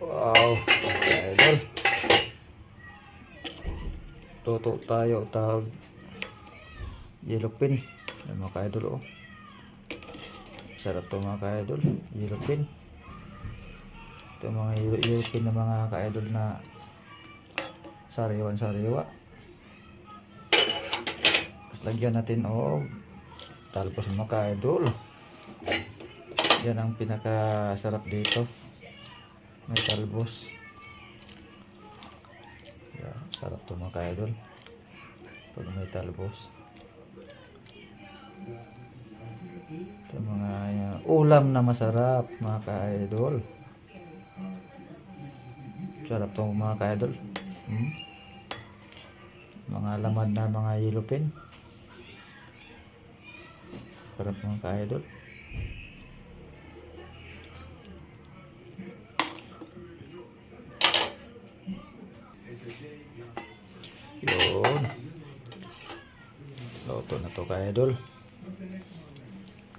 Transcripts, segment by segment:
Wow, idol. Luto tayo tawag yellow pin. Ayan mga ka-idol, oh. Sarap to mga ka-idol, yellow pin. Ito mga yellow pin na mga ka-idol na sariwan-sariwa. Lagyan natin talbos mga ka-idol. Yan ang pinakasarap dito, may talbos. Yan, sarap to mga ka-idol pag may talbos. Ito mga ulam na masarap mga ka-idol. Sarap to mga ka-idol. Mga laman na mga yellow pin. Sarap mga ka-idol. Yun. Luto na to ka-idol.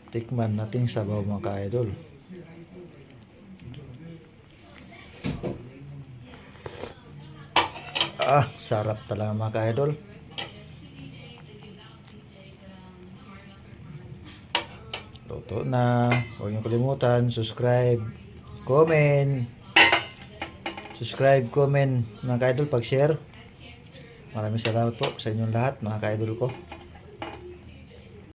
Tikman natin sabaw mga ka-idol. Sarap talaga mga ka-idol. Luto na. Huwag niyo kalimutan, subscribe, comment mga ka-idol, pag-share. Maraming salamat po sa inyong lahat mga ka-idol ko.